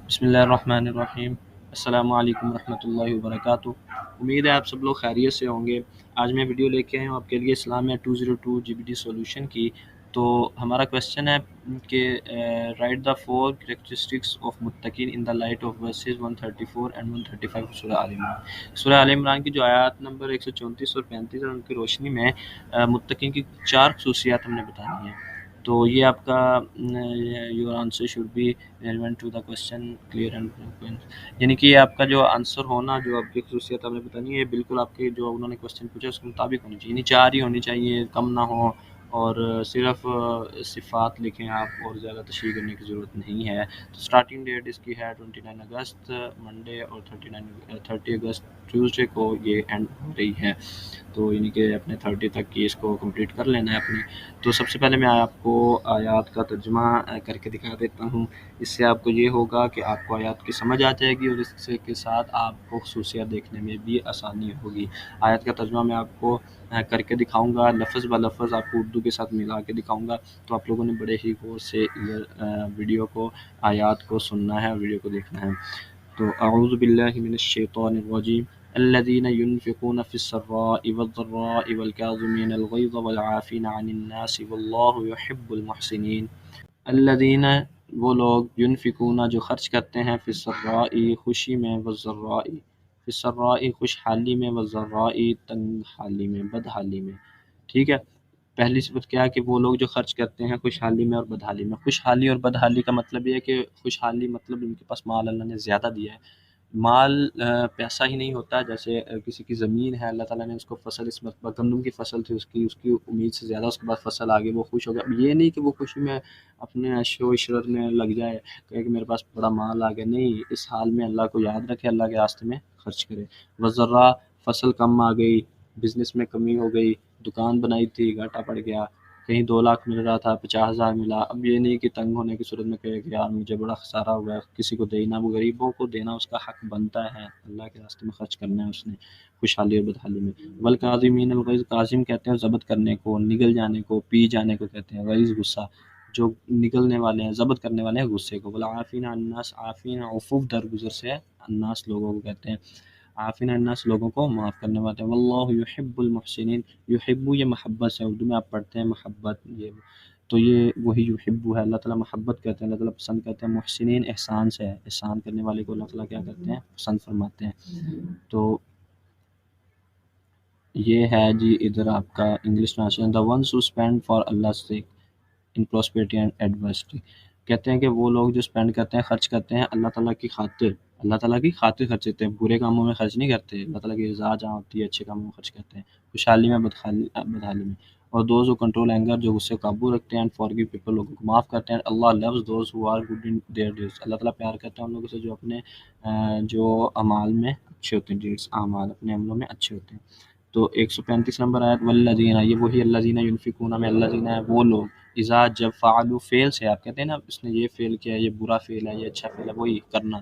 بسم اللہ الرحمن الرحیم۔ السلام علیکم ورحمۃ اللہ وبرکاتہ۔ امید ہے آپ سب لوگ خیریت سے ہوں گے۔ آج میں ویڈیو لے کے آیا ہوں آپ کے لیے اسلامیہ 202 GBD سولوشن کی۔ تو ہمارا کویسچن ہے کہ رائٹ دا 4 کریکٹرسٹکس آف متقین in the light of verses 134 and 135 سورہ آل عمران۔ سورہ آل عمران کی جو آیات نمبر 134 اور 35 اور ان کی روشنی میں متقین کی 4 خصوصیات ہم نے بتانی ہیں۔ تو یہ آپ کا your answer should be relevant to the question clear and, یعنی کہ آپ کا جو آنسر ہونا، جو آپ کی خصوصیت آپ نے بتانی ہے، یہ بالکل آپ کے جو انہوں نے کویسچن پوچھا اس کے مطابق ہونی چاہیے، یعنی 4 ہی ہونی چاہیے، کم نہ ہو، اور صرف صفات لکھیں آپ، اور زیادہ تشریح کرنے کی ضرورت نہیں ہے۔ تو سٹارٹنگ ڈیٹ اس کی ہے 29 اگست منڈے، اور 30 اگست ٹیوزڈے کو یہ اینڈ ہو رہی ہے۔ تو یعنی کہ اپنے 30 تک کی اس کو کمپلیٹ کر لینا ہے اپنی۔ تو سب سے پہلے میں آپ کو آیات کا ترجمہ کر کے دکھا دیتا ہوں۔ اس سے آپ کو یہ ہوگا کہ آپ کو آیات کی سمجھ آ جائے گی، اور اس کے ساتھ آپ کو خصوصیات دیکھنے میں بھی آسانی ہوگی۔ آیات کا ترجمہ میں آپ کو کر کے دکھاؤں گا، لفظ بہ لفظ آپ کو اردو کے ساتھ ملا کے دکھاؤں گا، تو آپ لوگوں نے بڑے ہی غور سے ویڈیو کو، آیات کو سننا ہے اور ویڈیو کو دیکھنا ہے۔ تو اعوذ باللہ من الشیطان الرجیم الذين ينفقون في السراء والضراء والكاظمين الغيظ والعافين عن الناس والله يحب المحسنين۔ الذين، وہ لوگ، ينفقون جو خرچ کرتے ہیں، فی السراء خوشی میں، والضراء فی السراء خوشحالی میں، والضراء تنگ حالی میں، بدحالی میں۔ ٹھیک ہے، پہلی صفت کیا ہے کہ وہ لوگ جو خرچ کرتے ہیں خوشحالی میں اور بدحالی میں۔ خوشحالی اور بدحالی کا مطلب یہ ہے کہ خوشحالی مطلب ان کے پاس مال اللہ نے زیادہ دیا ہے۔ مال پیسہ ہی نہیں ہوتا، جیسے کسی کی زمین ہے، اللہ تعالیٰ نے اس کو فصل، اس مرتبہ گندم کی فصل تھی اس کی امید سے زیادہ اس کے بعد فصل آگے، وہ خوش ہو گیا۔ اب یہ نہیں کہ وہ خوشی میں اپنے عشر و عشرت میں لگ جائے، کہے کہ میرے پاس بڑا مال آ گیا، نہیں، اس حال میں اللہ کو یاد رکھے، اللہ کے راستے میں خرچ کرے۔ وذرا، فصل کم آ گئی، بزنس میں کمی ہو گئی، دکان بنائی تھی، گھاٹا پڑ گیا، کہیں 2 لاکھ مل رہا تھا 50,000 ملا، اب یہ نہیں کہ تنگ ہونے کی صورت میں کہے کہ یار مجھے بڑا خسارہ ہوا ہے، کسی کو دینا، وہ غریبوں کو دینا اس کا حق بنتا ہے، اللہ کے راستے میں خرچ کرنا ہے اس نے، خوشحالی اور بدحالی میں۔ والکاظمین الغیظ، کاظم کہتے ہیں ضبط کرنے کو، نگل جانے کو، پی جانے کو کہتے ہیں، غیظ غصہ، جو نگلنے والے ہیں، ضبط کرنے والے ہیں غصے کو۔ والعافین عن الناس، عافین عفو درگزر سے، الناس لوگوں کو کہتے ہیں، عافین عن الناس لوگوں کو معاف کرنے والے ہیں۔ واللہ یحب المحسنین، یحب یہ محبت سے، اردو میں آپ پڑھتے ہیں محبت، یہ تو یہ وہی یحب ہے، اللہ تعالیٰ محبت کرتے ہیں، اللہ تعالیٰ پسند کرتے ہیں۔ محسنین احسان سے ہے، احسان کرنے والے کو اللہ تعالیٰ کیا کرتے ہیں، پسند فرماتے ہیں۔ تو یہ ہے جی ادھر آپ کا English translation, the ones who spend for Allah sake in prosperity and adversity, کہتے ہیں کہ وہ لوگ جو اسپینڈ کرتے ہیں، خرچ کرتے ہیں اللہ تعالیٰ کی خاطر، اللہ تعالیٰ کی خاطر خرچ کرتے ہیں، برے کاموں میں خرچ نہیں کرتے، اللہ تعالیٰ کی رضا جہاں ہوتی ہے اچھے کاموں میں خرچ کرتے ہیں، خوشحالی میں، بدحالی میں۔ اور دوز ہو کنٹرول اینگر، جو غصے کو قابو رکھتے ہیں، اینڈ فارگیو پیپل، لوگوں کو معاف کرتے ہیں۔ Allah loves those who are good in their deeds, Allah تعالیٰ پیار کرتے ہیں ان لوگوں سے جو اپنے جو اعمال میں اچھے ہوتے ہیں، ڈیڈس اعمال اپنے عملوں میں اچھے ہوتے ہیں۔ تو 135 نمبر آیت، والذین، یہ وہی الذین ینفقون میں الذین ہے وہ لوگ، اذا جب، فعلوا فعل سے، آپ کہتے ہیں نا اس نے یہ فعل کیا ہے، یہ برا فعل ہے، یہ اچھا فعل ہے، وہی کرنا،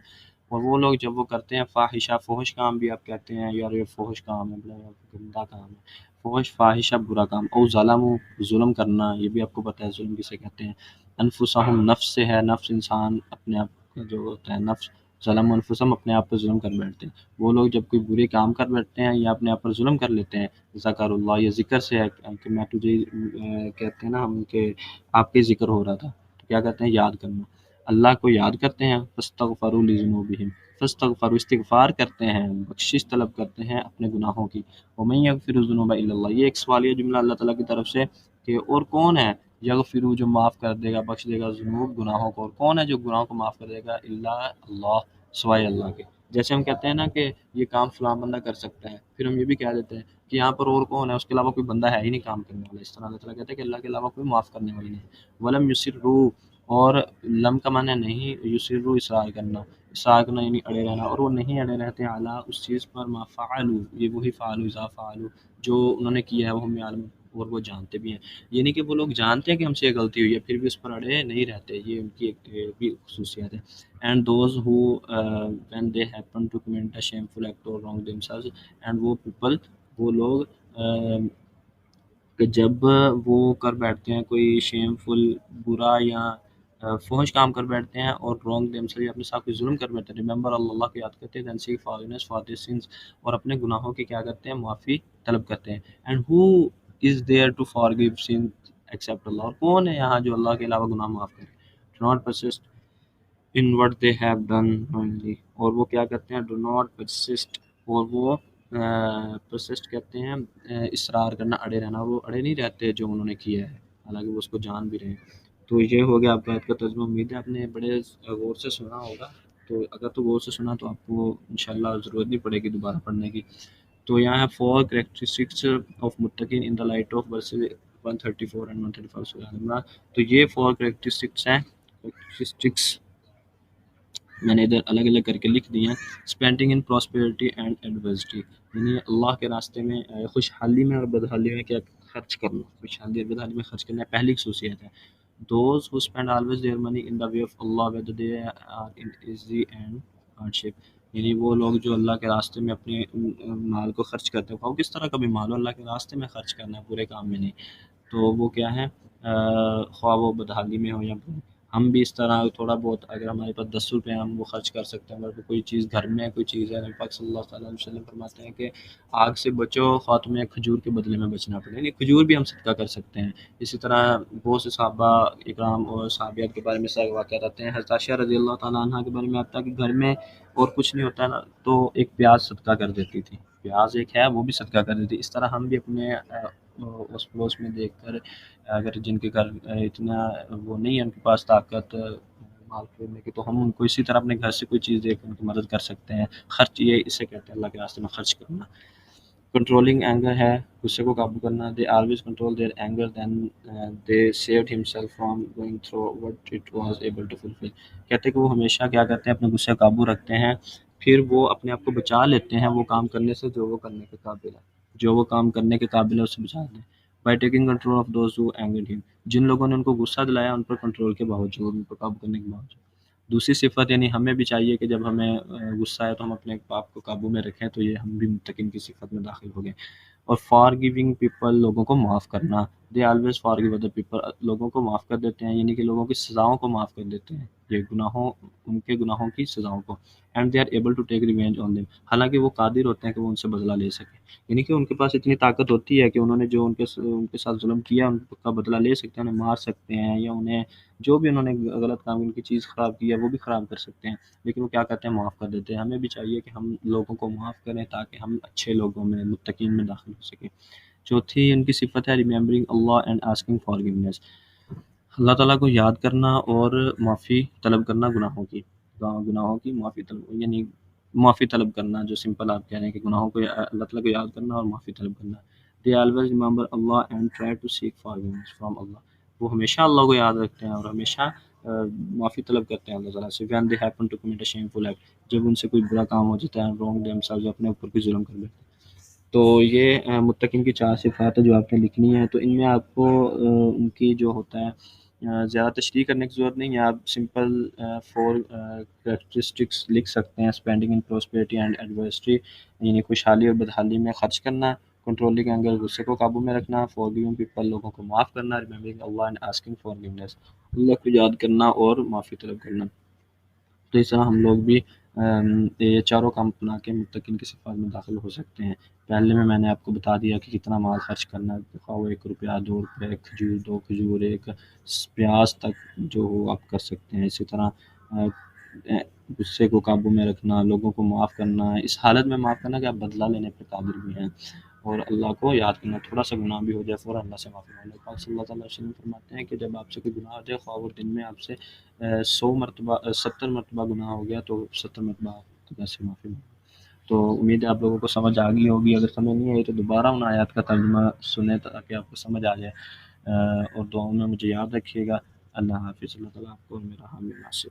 اور وہ لوگ جب وہ کرتے ہیں فاحشہ، فحش کام بھی آپ کہتے ہیں، یار یہ فحش کام ہے، بڑا گندا کام ہے، فحش، فاحشہ برا کام، او ظلم، ظلم کرنا، یہ بھی آپ کو پتہ ہے ظلم کسے کہتے ہیں۔ انفسہم، نفس سے ہے، نفس انسان اپنے آپ کا جو ہوتا ہے نفس، ظلم انفسہم، اپنے آپ پر ظلم کر بیٹھتے ہیں۔ وہ لوگ جب کوئی برے کام کر بیٹھتے ہیں یا اپنے آپ پر ظلم کر لیتے ہیں، ذکر اللہ، یہ ذکر سے ہے کہ میں تجھے کہتے ہیں نا ہم کہ آپ کے ذکر ہو رہا تھا، تو کیا کہتے ہیں، یاد کرنا، اللہ کو یاد کرتے ہیں، فاستغفروا لذنوبہم، فاستغفروا، استغفار کرتے ہیں، بخشش طلب کرتے ہیں اپنے گناہوں کی۔ ومن یغفر الذنوب الا اللہ، یہ ایک سوالیہ جملہ اللہ تعالیٰ کی طرف سے کہ اور کون ہے، یغفر، جو معاف کر دے گا، بخش دے گا، ذنوب، گناہوں کو، اور کون ہے جو گناہوں کو معاف کر دے گا، الا اللہ، سوائے اللہ کے۔ جیسے ہم کہتے ہیں نا کہ یہ کام فلاں بندہ کر سکتا ہے، پھر ہم یہ بھی کہہ دیتے ہیں کہ یہاں پر اور کون ہے، اس کے علاوہ کوئی بندہ ہے ہی نہیں کام کرنے والا، اس طرح اللہ تعالیٰ کہتا ہے کہ اللہ کے علاوہ کوئی معاف کرنے والی نہیں ہے۔ ولم یسروا، اور لم کا معنی نہیں، یسروا اصرار کرنا، اصرار کرنا یعنی اڑے رہنا، اور وہ نہیں اڑے رہتے اعلیٰ اس چیز پر، ما فعلوا، یہ وہی فعلوا، اذا فعلوا، جو انہوں نے کیا ہے، وہ ہم یعلمون، اور وہ جانتے بھی ہیں، یعنی کہ وہ لوگ جانتے ہیں کہ ہم سے یہ غلطی ہوئی ہے، پھر بھی اس پر اڑے نہیں رہتے، یہ ان کی ایک بھی خصوصیت ہے۔ And those who when they happen to commit a shameful act or wrong themselves، and وہ پیپل، وہ لوگ کہ جب وہ کر بیٹھتے ہیں کوئی شیمفل، برا یا فحش کام کر بیٹھتے ہیں اور رانگ دیم سے اپنے ساتھ کوئی ظلم کر بیٹھتے ہیں، ریممبر اللہ کو یاد کرتے ہیں، دین سیک فارگینس فار دیز سنس، اور اپنے گناہوں کی کیا کرتے ہیں، معافی طلب کرتے ہیں. And who is there to forgive sin except Allah, اور کون ہے یہاں جو اللہ کے علاوہ گناہ معاف کرے. Do not persist in what they have done knowingly, اور وہ کیا کرتے ہیں، ڈو ناٹ پرسسٹ، اور وہ پرسسٹ کہتے ہیں اصرار کرنا، اڑے رہنا، وہ اڑے نہیں رہتے جو انہوں نے کیا ہے حالانکہ وہ اس کو جان بھی رہے ہیں. تو یہ ہو گیا آپ کا آیت کا ترجمہ. امید ہے آپ نے بڑے غور سے سنا ہوگا، تو اگر تو غور سے سنا تو آپ کو انشاءاللہ ضرورت نہیں پڑے گی دوبارہ پڑھنے کی. تو یہاں ہے فور کریکٹرسٹکس آف متقین in the light of verses 134 and 135 سورہ ال عمران. تو یہ فور کریکٹرسٹکس ہیں، کریکٹرسٹکس میں نے ادھر الگ الگ کر کے لکھ دی ہیں. Spending in prosperity and adversity, یعنی اللہ کے راستے میں خوشحالی میں اور بدحالی میں کیا خرچ کرنا، خوشحالی اور بدحالی میں خرچ کرنا پہلی خصوصیت ہے. Those who spend always their money in the way of Allah whether they are in easy and hardship، یعنی وہ لوگ جو اللہ کے راستے میں اپنے مال کو خرچ کرتے ہیں، کس طرح کا بھی مال ہو اللہ کے راستے میں خرچ کرنا ہے، پورے کام میں نہیں، تو وہ کیا ہے، خواہ وہ بدحالی میں ہو یا ہم بھی اس طرح تھوڑا بہت اگر ہمارے پاس 10 روپے ہیں ہم وہ خرچ کر سکتے ہیں. اگر کوئی چیز گھر میں کوئی چیز ہے، نبی پاک صلی اللہ علیہ وسلم فرماتے ہیں کہ آگ سے بچو خواہ تمہیں کھجور کے بدلے میں بچنا پڑے، یعنی کھجور بھی ہم صدقہ کر سکتے ہیں. اسی طرح بہت سے صحابہ اکرام اور صحابیات کے بارے میں سے واقعات آتے ہیں. حضرت عائشہ رضی اللہ تعالیٰ عنہ کے بارے میں آتا ہے کہ گھر میں اور کچھ نہیں ہوتا نا تو ایک پیاز صدقہ کر دیتی تھی، پیاز ایک ہے وہ بھی صدقہ کر دیتی. اس طرح ہم بھی اپنے اس پڑوس میں دیکھ کر اگر جن کے گھر اتنا وہ نہیں ہے ان کے پاس طاقت مال خریدنے کی، تو ہم ان کو اسی طرح اپنے گھر سے کوئی چیز دے کر ان کی مدد کر سکتے ہیں. خرچ یہ اسے کہتے ہیں اللہ کے راستے میں خرچ کرنا. کنٹرولنگ اینگر ہے غصے کو قابو کرنا. They always control their anger then they saved himself from going through what it was able to fulfil, کہتے ہیں کہ وہ ہمیشہ کیا کرتے ہیں، اپنے غصے کو قابو رکھتے ہیں، پھر وہ اپنے آپ کو بچا لیتے ہیں وہ کام کرنے سے جو وہ کرنے کے قابل ہے، جو وہ کام کرنے کے قابل ہے اس سے بچا دیں. By taking control of those who اینگرڈ ہم، جن لوگوں نے ان کو غصہ دلایا ان پر کنٹرول کے باوجود، ان پر قابو کرنے کے باوجود. دوسری صفت یعنی ہمیں بھی چاہیے کہ جب ہمیں غصہ آئے تو ہم اپنے آپ کو قابو میں رکھیں، تو یہ ہم بھی متقین کی صفت میں داخل ہو گئے. اور فار گیونگ پیپل، لوگوں کو معاف کرنا. They always for give other people, لوگوں کو معاف کر دیتے ہیں، یعنی کہ لوگوں کی سزاؤں کو معاف کر دیتے ہیں، یہ گناہوں ان کے گناہوں کی سزاؤں کو. And they are able to take revenge on them, حالانکہ وہ قادر ہوتے ہیں کہ وہ ان سے بدلہ لے سکیں، یعنی کہ ان کے پاس اتنی طاقت ہوتی ہے کہ انہوں نے جو ان کے ساتھ ظلم کیا ان کا بدلہ لے سکتے ہیں، انہیں مار سکتے ہیں یا انہیں جو بھی انہوں نے غلط کام ان کی چیز خراب کی ہے وہ بھی خراب کر سکتے ہیں، لیکن وہ کیا کرتے ہیں، معاف کر دیتے ہیں. ہمیں بھی چاہیے کہ ہم لوگوں کو معاف کریں تاکہ ہم اچھے لوگوں میں متقین میں داخل ہو سکیں. چوتھی ان کی صفت ہے remembering Allah and asking forgiveness, Allah تعالیٰ کو یاد کرنا اور معافی طلب کرنا گناہوں کی معافی طلب، یعنی معافی طلب کرنا، جو سمپل آپ کہہ رہے ہیں کہ گناہوں کو اللہ تعالیٰ کو یاد کرنا اور معافی طلب کرنا. They always remember Allah and try to seek forgiveness from Allah, وہ ہمیشہ اللہ کو یاد رکھتے ہیں اور ہمیشہ معافی طلب کرتے ہیں اللہ تعالیٰ سے. When they happen to commit a shameful act, جب ان سے کوئی برا کام ہو جاتا ہے، رانگ دیم سیلف، جو اپنے اوپر کوئی ظلم کر بیٹھتے ہیں. تو یہ متقین کی 4 صفات ہے جو آپ نے لکھنی ہے. تو ان میں آپ کو ان کی جو ہوتا ہے زیادہ تشریح کرنے کی ضرورت نہیں ہے، آپ سمپل 4 کریکٹرسٹکس لکھ سکتے ہیں. Spending in prosperity and adversity, یعنی خوشحالی اور بدحالی میں خرچ کرنا. کنٹرولنگ اینگر، غصے کو قابو میں رکھنا. فارگیونگ پیپل، لوگوں کو معاف کرنا. Remembering Allah and asking forgiveness, Allah کو یاد کرنا اور معافی طلب کرنا. تو اس طرح ہم لوگ بھی یہ چاروں کام اپنا کے متقین کی صفات میں داخل ہو سکتے ہیں. پہلے میں نے آپ کو بتا دیا کہ کتنا مال خرچ کرنا ہے، خواہ وہ 1 روپیہ، 2 روپے، کھجور، 2 کھجور، 1 پیاز تک جو ہو آپ کر سکتے ہیں. اسی طرح غصے کو قابو میں رکھنا، لوگوں کو معاف کرنا، اس حالت میں معاف کرنا کہ آپ بدلہ لینے پر قادر بھی ہیں، اور اللہ کو یاد کرنا. تھوڑا سا گناہ بھی ہو جائے فوراً اللہ سے معافی مانگنا. پاک صلی اللہ علیہ وسلم فرماتے ہیں کہ جب آپ سے کوئی گناہ ہو جائے، خواہ وہ دن میں آپ سے 100 مرتبہ 70 مرتبہ گناہ ہو گیا تو 70 مرتبہ آپ اللہ سے معافی مانگیں. تو امید ہے آپ لوگوں کو سمجھ آ گئی ہوگی. اگر سمجھ نہیں آئی تو دوبارہ ان آیات کا ترجمہ سنیں تاکہ آپ کو سمجھ آ جائے، اور دعاؤں میں مجھے یاد رکھیے گا. اللہ حافظ. اللہ تعالیٰ آپ کو اور میرا حامی ناصر